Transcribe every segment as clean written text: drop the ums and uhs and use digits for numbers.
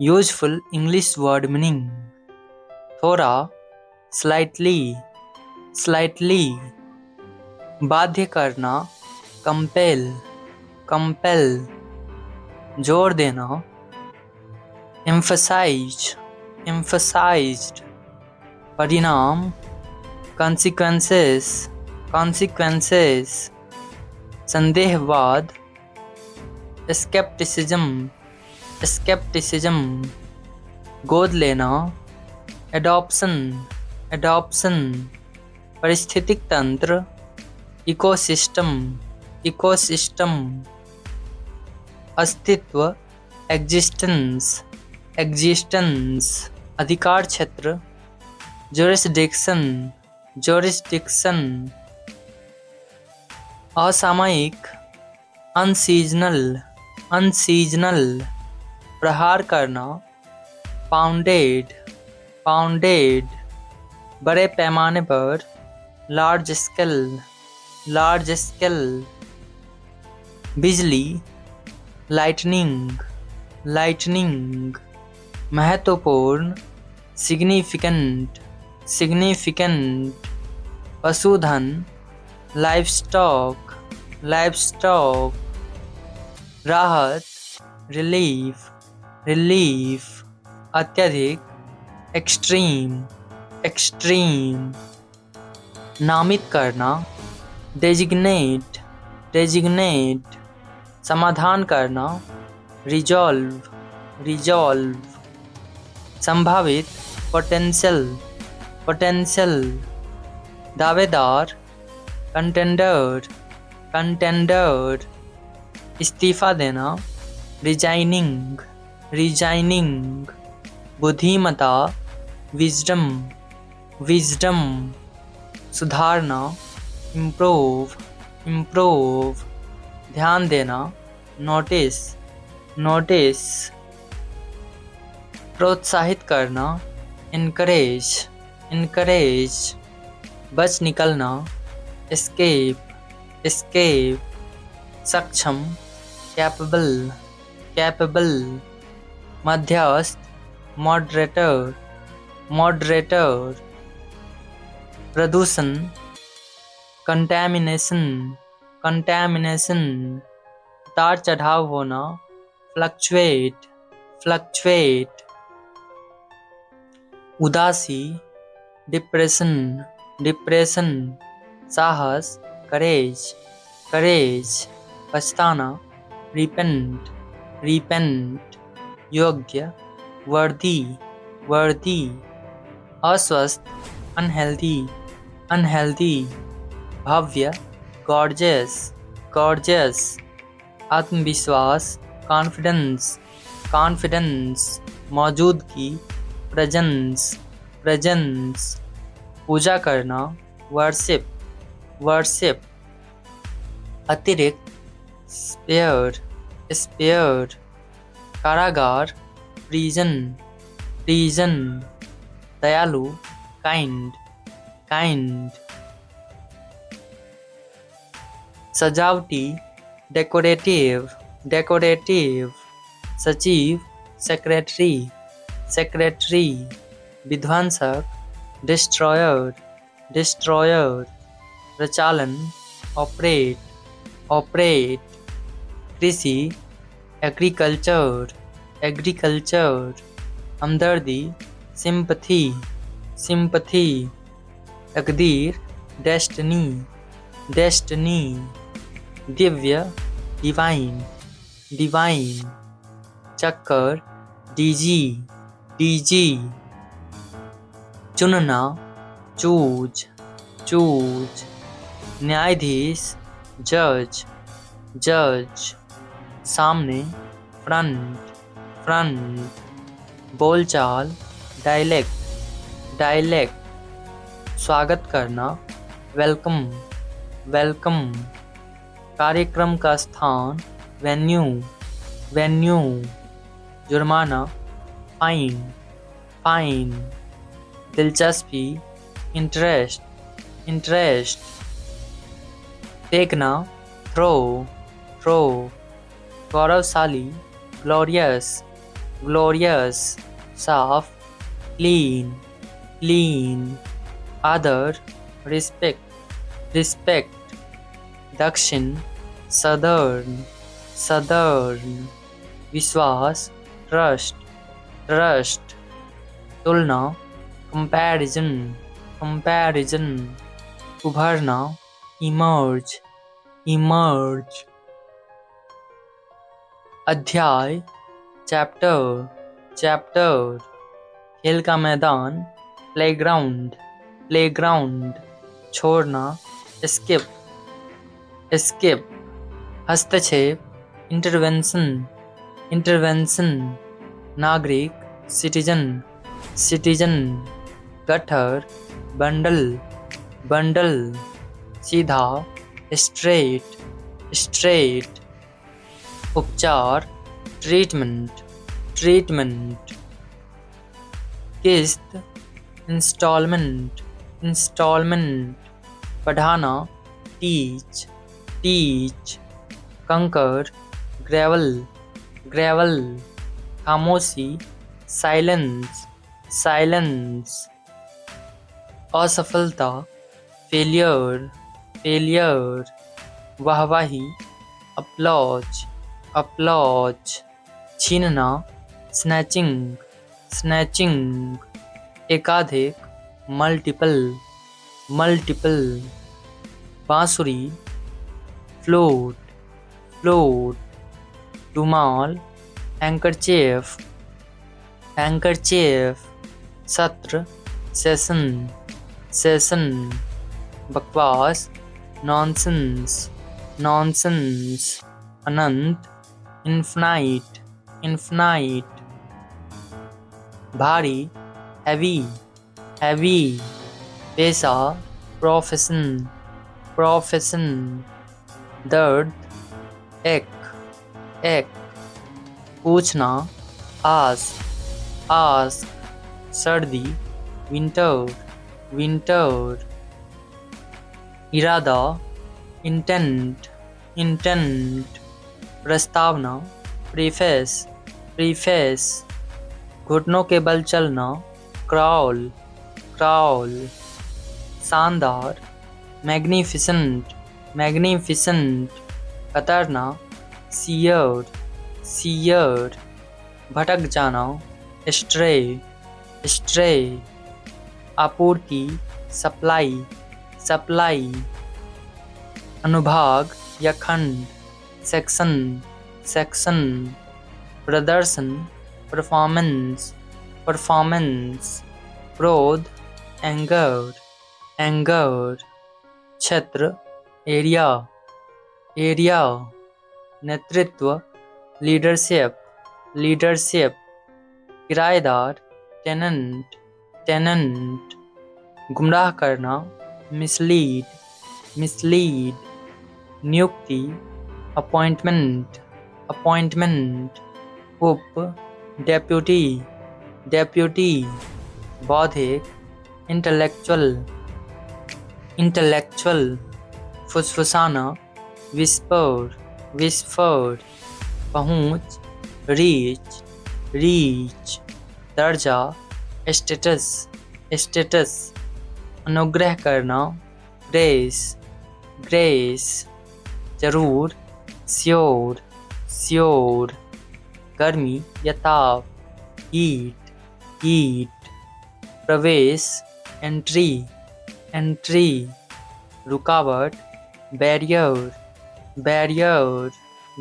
Useful English word meaning थोड़ा, slightly, slightly. बाध्य करना, कंपेल, कंपेल। जोर देना, एम्फसाइज, एम्फसाइज्ड। परिणाम, consequences, consequences। संदेहवाद, skepticism, skepticism। गोद लेना, adoption, adoption। परिस्थितिक तंत्र, इकोसिस्टम, इकोसिस्टम। अस्तित्व, existence, existence। अधिकार क्षेत्र, jurisdiction, jurisdiction। असामयिक, अनसीजनल, अनसीजनल। प्रहार करना, पाउंडेड, पाउंडेड। बड़े पैमाने पर, लार्ज स्केल, लार्ज स्केल। बिजली, लाइटनिंग, लाइटनिंग। महत्वपूर्ण, सिग्निफिकेंट, सिग्निफिकेंट। पशुधन, लाइवस्टॉक, लाइवस्टॉक। राहत, रिलीफ, रिलीफ। अत्यधिक, एक्सट्रीम, एक्सट्रीम। नामित करना, डेजिग्नेट, डेजिग्नेट। समाधान करना, रिजॉल्व, रिजॉल्व। संभावित, पोटेंशियल, पोटेंशियल। दावेदार, कंटेंडर, कंटेंडर। इस्तीफा देना, रिजाइनिंग, रिजाइनिंग। बुद्धिमता, विजडम, विजडम। सुधारना, इम्प्रूव, इम्प्रूव। ध्यान देना, नोटिस, नोटिस। प्रोत्साहित करना, इनकरेज, इनकरेज। बच निकलना, एस्केप, एस्केप। सक्षम, कैपेबल, कैपेबल। मध्यस्थ, मॉडरेटर, मॉडरेटर। प्रदूषण, कंटैमिनेशन, कंटैमिनेशन। उतार चढ़ाव होना, फ्लक्चुएट, फ्लक्चुएट। उदासी, डिप्रेशन, डिप्रेशन। साहस, करेज, करेज। पछताना, रिपेंट, रिपेंट। योग्य, वर्दी, वर्दी। अस्वस्थ, अनहेल्दी, अनहेल्दी। भव्य, गॉर्जियस, गॉर्जियस। आत्मविश्वास, कॉन्फिडेंस, कॉन्फिडेंस। मौजूदगी, प्रेजेंस, प्रेजेंस। पूजा करना, वर्शिप, वर्शिप। अतिरिक्त, स्पेयर, स्पेयर। कारागार, प्रिजन, प्रिजन। दयालु, काइंड, काइंड। सजावटी, डेकोरेटिव, डेकोरेटिव। सचिव, सेक्रेटरी, सेक्रेटरी। विध्वंसक, डिस्ट्रॉयर, डिस्ट्रॉयर। प्रचालन, ऑपरेट, ऑपरेट। कृषि, एग्रीकल्चर, एग्रीकल्चर। हमदर्दी, सिंपथी, सिंपथी। तकदीर, destiny, destiny. Divya, divine, divine. चक्कर, डीजी, डीजी। चुनना, चूज, चूज। न्यायाधीश, जज, जज। सामने, फ्रंट, फ्रंट। बोलचाल, डायलेक्ट, डायलेक्ट। स्वागत करना, वेलकम, वेलकम। कार्यक्रम का स्थान, वेन्यू, वेन्यू। जुर्माना, फाइन, फाइन। दिलचस्पी, इंटरेस्ट, इंटरेस्ट। फेंकना, थ्रो, थ्रो। गौरवशाली, ग्लोरियस, glorious, साफ, clean, clean, आदर, respect, respect, दक्षिण, southern, southern, विश्वास, trust, trust, तुलना, comparison, comparison, उभरना, emerge, emerge, अध्याय, chapter, chapter, खेल का मैदान, playground, playground, छोड़ना, escape, escape, हस्तक्षेप, intervention, intervention, नागरिक, citizen, citizen, गठर, बंडल, बंडल, सीधा, straight, straight, उपचार, ट्रीटमेंट, ट्रीटमेंट, किस्त, इंस्टॉलमेंट, इंस्टॉलमेंट, पढ़ाना, टीच, टीच, कंकर, ग्रेवल, ग्रेवल, खामोशी, साइलेंस, साइलेंस, असफलता, फेलियर, फेलियर, वाहवाही, अपलॉज, अपलॉज, छीनना, स्नैचिंग, स्नैचिंग, एकाधिक, मल्टीपल, मल्टीपल, बांसुरी, फ्लूट, फ्लूट, रुमाल, हैंकरचीफ, हैंकरचीफ, सत्र, सेशन, सेशन, बकवास, नॉनसेंस, नॉनसेंस, अनंत, इन्फिनाइट, इन्फिनाइट, भारी, हैवी, हैवी, पेशा, प्रोफेशन, प्रोफेशन, दर्द, एक, एक, पूछना, आस, सर्दी, विंटर, विंटर, इरादा, इंटेंट, इंटेंट, प्रस्तावना, प्रीफेस, प्रीफेस, घुटनों के बल चलना, क्राउल, क्राउल, शानदार, मैग्निफिसेंट, मैग्निफिसेंट, कतरना, सियर, सियर, भटक जाना, स्ट्रे, स्ट्रे, आपूर्ति, सप्लाई, सप्लाई, अनुभाग या खंड, सेक्शन, सेक्शन, प्रदर्शन, परफॉर्मेंस, परफॉर्मेंस, क्रोध, एंगर, एंगर, क्षेत्र, एरिया, एरिया, नेतृत्व, लीडरशिप, लीडरशिप, किराएदार, टेनेंट, टेनेंट, गुमराह करना, मिसलीड, मिसलीड, नियुक्ति, अपॉइंटमेंट, अपॉइंटमेंट, उप, डेप्यूटी, डेप्यूटी, बौद्धिक, इंटेलेक्चुअल, इंटेलेक्चुअल, फुसफुसाना, विस्पर, विस्पर, पहुँच, रीच, रीच, दर्जा, स्टेटस, स्टेटस, अनुग्रह करना, ग्रेस, ग्रेस, जरूर, श्योर, श्योर, गर्मी या ताप, हीट, हीट, प्रवेश, एंट्री, एंट्री, रुकावट, बैरियर, बैरियर,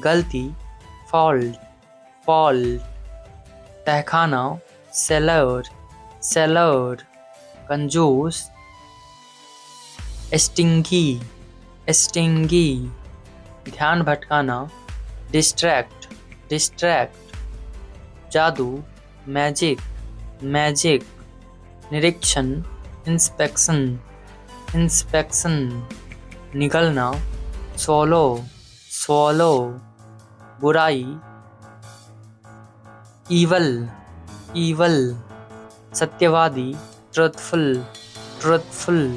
गलती, फॉल्ट, फॉल्ट, तहखाना, सेलर, सेलर, कंजूस, स्टिंगी, स्टिंगी, ध्यान भटकाना, डिस्ट्रैक्ट, डिस्ट्रैक्ट, जादू, मैजिक, मैजिक, निरीक्षण, इंस्पेक्शन, इंस्पेक्शन, निगलना, स्वॉलो, स्वॉलो, बुराई, ईवल, ईवल, सत्यवादी, ट्रुथफुल, ट्रुथफुल,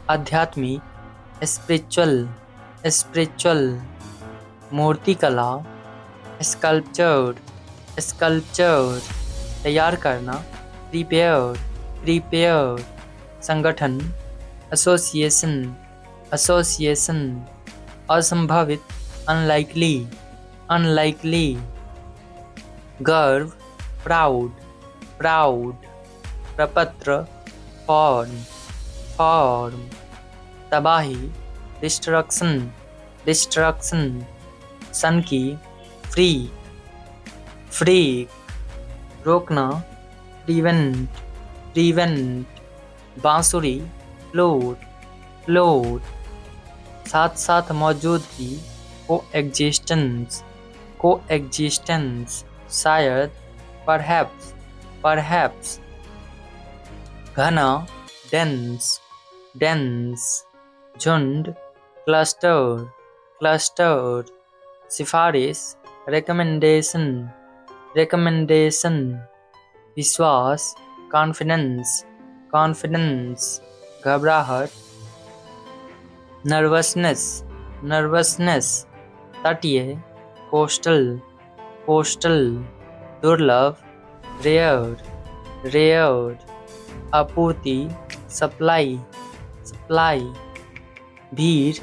आध्यात्मिक, स्पिरिचुअल, स्पिरिचुअल, मूर्तिकला, स्कल्पचर, स्कल्पचर तैयार करना, प्रिपेयर प्रिपेयर संगठन, एसोसिएशन एसोसिएशन असंभावित, अनलाइकली अनलाइकली गर्व, प्राउड प्राउड प्रपत्र, फॉर्म फॉर्म तबाही, डिस्ट्रक्शन डिस्ट्रक्शन सनकी, फ्रीक रोकना, प्रिवेंट बांसुरी, फ्लोट साथ साथ मौजूदगी, कोएग्जिस्टेंस शायद, परहैप्स घना, डेंस झुंड, क्लस्टर सिफारिश, रिकमेंडेशन विश्वास, कॉन्फिडेंस घबराहट, नर्वसनेस तटीय, कोस्टल दुर्लभ, रेयर आपूर्ति, सप्लाई भीड़,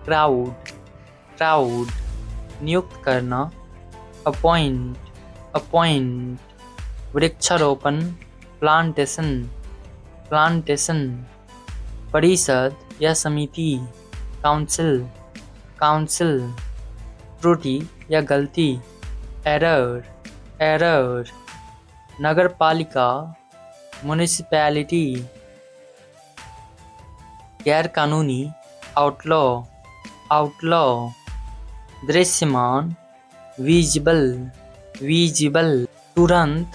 क्राउड नियुक्त करना, अपॉइंट वृक्षारोपण, प्लांटेशन परिषद या समिति, काउंसिल त्रुटि या गलती, एरर नगरपालिका, म्युनिसिपैलिटी गैरकानूनी, आउटलॉ दृश्यमान, विजिबल तुरंत,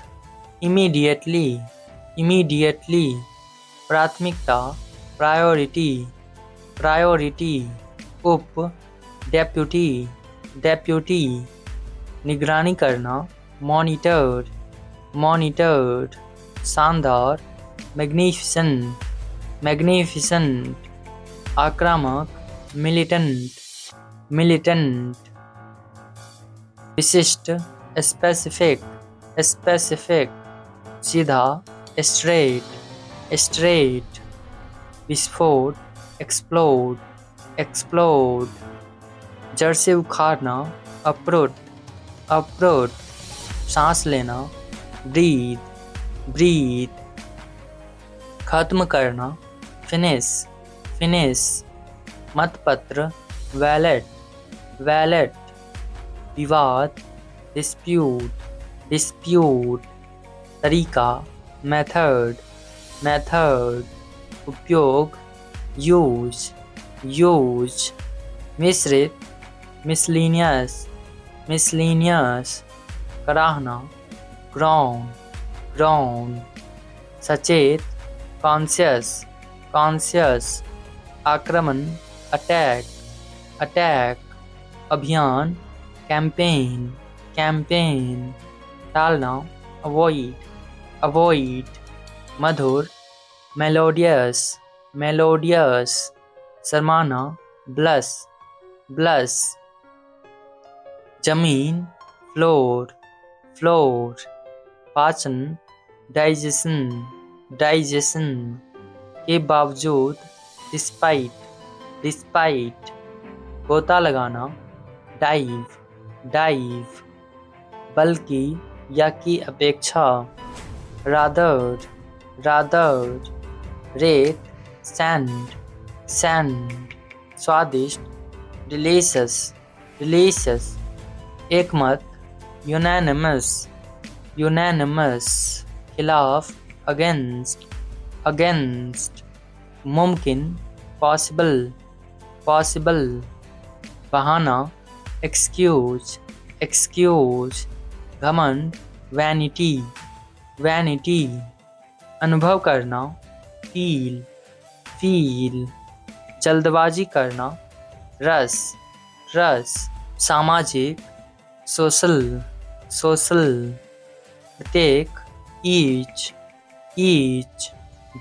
इमीडिएटली प्राथमिकता, प्रायोरिटी उप, डेप्यूटी निगरानी करना, मॉनिटर शानदार, मैग्निफिसेंट आक्रामक, मिलिटेंट विशिष्ट, स्पेसिफिक सीधा, स्ट्रेट विस्फोट, एक्सप्लोड जड़ से उखाड़ना, अप्रोट सांस लेना, ब्रीथ खत्म करना, फिनिश मतपत्र, वैलेट विवाद, डिस्प्यूट तरीका, मेथड उपयोग, यूज मिश्रित, मिसलिनियस कराहना, ग्राउंड सचेत, कॉन्शियस आक्रमण, अटैक अभियान, कैंपेन टालना, अवॉइड मधुर, मेलोडियस शर्माना, ब्लस जमीन, फ्लोर पाचन, डाइजेशन के बावजूद, डिस्पाइट गोता लगाना, डाइव बल्कि या की अपेक्षा, रादर रेत, सैंड स्वादिष्ट, डिलीशियस एकमत, यूनानिमस खिलाफ, अगेंस्ट मुमकिन, पॉसिबल बहाना, एक्सक्यूज घमंड, वैनिटी अनुभव करना, फील जल्दबाजी करना, रस सामाजिक, सोशल प्रत्येक, ईच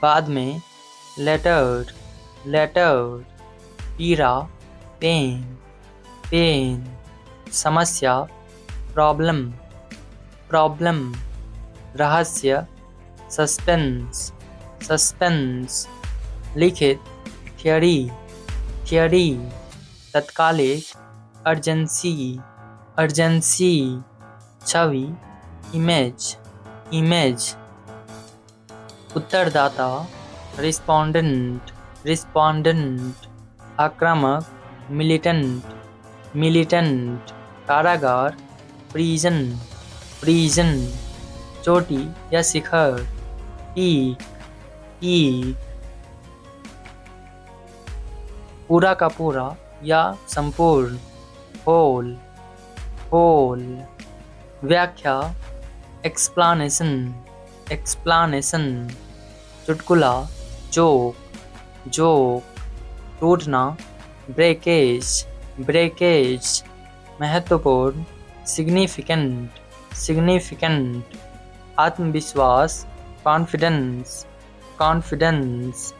बाद में, लेटर पीड़ा, पेन समस्या, प्रॉब्लम प्रॉब्लम, रहस्य, सस्पेंस, सस्पेंस, लिखित, थियरी, थियरी, तत्कालिक, अर्जेंसी, अर्जेंसी, छवि, इमेज, इमेज, उत्तरदाता, रिस्पोंडेंट, रिस्पोंडेंट, आक्रामक, मिलिटेंट, मिलिटेंट, कारागार, प्रिजन, प्रिजन, चोटी या शिखर, पीक, पीक, पूरा का पूरा या संपूर्ण, होल, होल, व्याख्या, एक्सप्लानेशन, एक्सप्लानेशन, चुटकुला, जोक, जोक, टूटना, ब्रेकेज, ब्रेकेज, महत्वपूर्ण, सिग्निफिकेंट, सिग्निफिकेंट, आत्मविश्वास, कॉन्फिडेंस, कॉन्फिडेंस,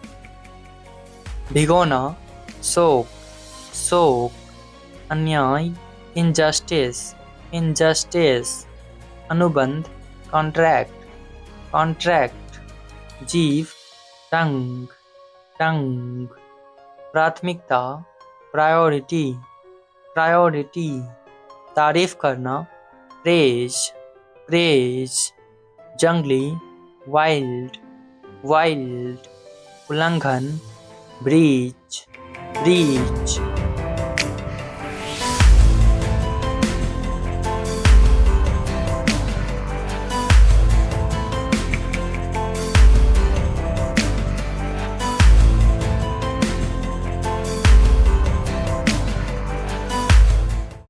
भिगोना, शोक, शोक, अन्याय, इनजस्टिस, इनजस्टिस, अनुबंध, कॉन्ट्रैक्ट, कॉन्ट्रैक्ट, जीव, टंग, टंग, प्राथमिकता, प्रायोरिटी, प्रायोरिटी, तारीफ करना, प्रेज, प्रेज, जंगली, वाइल्ड, वाइल्ड, उल्लंघन, ब्रीच, ब्रीच,